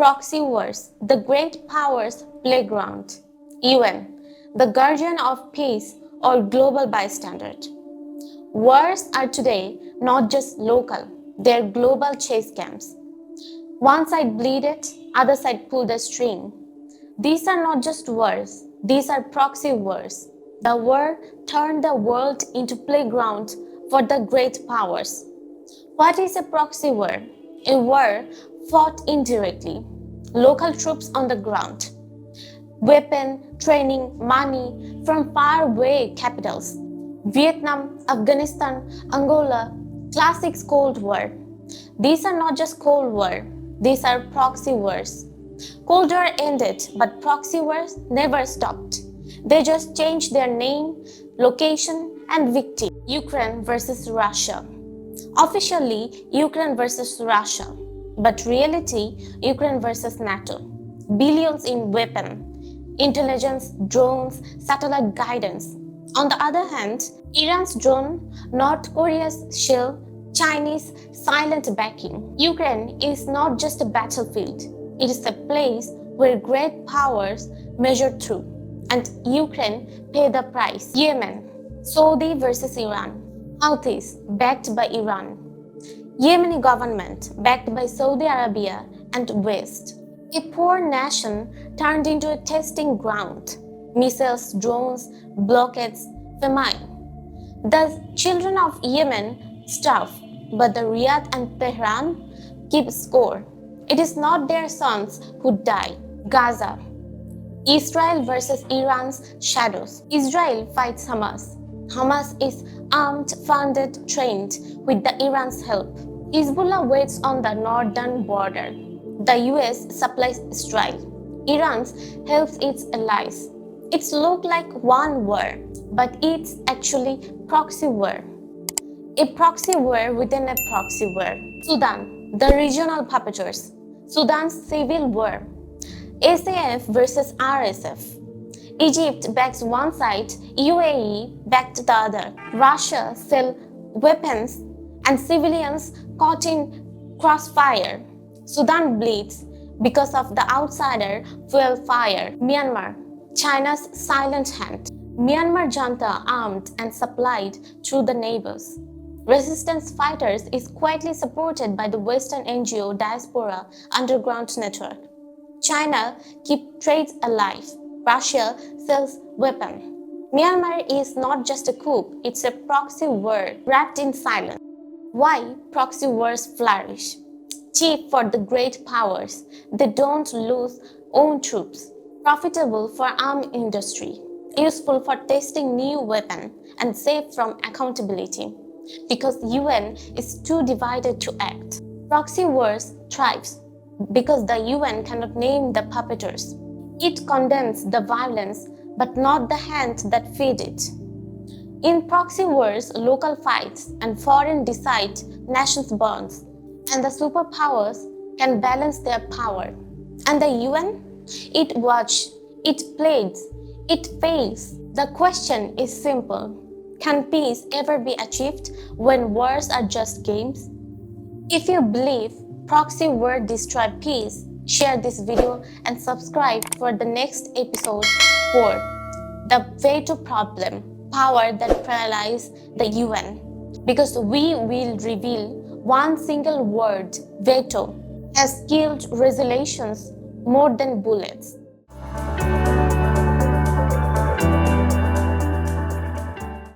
Proxy wars, the great powers playground. UN, the guardian of peace or global bystander. Wars are today not just local, they're global chase camps. One side bleed it, other side pull the string. These are not just wars, these are proxy wars. The war turned the world into playground for the great powers. What is a proxy war? A war fought indirectly. Local troops on the ground. Weapon, training, money from faraway capitals. Vietnam, Afghanistan, Angola, classics Cold War. These are not just Cold War, these are proxy wars. Cold War ended, but proxy wars never stopped. They just changed their name, location, and victim. Ukraine versus Russia. Officially, Ukraine versus Russia, but reality, Ukraine versus NATO. Billions in weapon, intelligence, drones, satellite guidance. On the other hand, Iran's drone, North Korea's shell, Chinese silent backing. Ukraine is not just a battlefield, it is a place where great powers measure through, and Ukraine pay the price. Yemen, Saudi versus Iran. Houthis, backed by Iran. Yemeni government, backed by Saudi Arabia and West. A poor nation turned into a testing ground. Missiles, drones, blockades, famine. The children of Yemen starve, but the Riyadh and Tehran keep score. It is not their sons who die. Gaza. Israel versus Iran's shadows. Israel fights Hamas. Hamas is armed, funded, trained with the Iran's help. Hezbollah waits on the northern border. The US supplies Israel. Iran helps its allies. It looks like one war, but it's actually proxy war. A proxy war within a proxy war. Sudan, the regional puppeteers. Sudan's civil war. SAF versus RSF. Egypt backs one side, UAE backed the other. Russia sell weapons and civilians caught in crossfire. Sudan bleeds because of the outsider fuel fire. Myanmar, China's silent hand. Myanmar junta armed and supplied through the neighbors. Resistance fighters is quietly supported by the Western NGO Diaspora Underground Network. China keeps trades alive. Russia sells weapons. Myanmar is not just a coup, it's a proxy war wrapped in silence. Why proxy wars flourish? Cheap for the great powers, they don't lose own troops. Profitable for arms industry, useful for testing new weapons, and safe from accountability. Because UN is too divided to act. Proxy wars thrives because the UN cannot name the puppeteers. It condemns the violence, but not the hands that feed it. In proxy wars, local fights and foreign decide nations' bonds, and the superpowers can balance their power. And the UN? It watches, it plays, it fails. The question is simple. Can peace ever be achieved when wars are just games? If you believe proxy war destroy peace, share this video and subscribe for the next episode 4. The veto problem, power that paralyzes the UN. Because we will reveal one single word, veto, has killed resolutions more than bullets.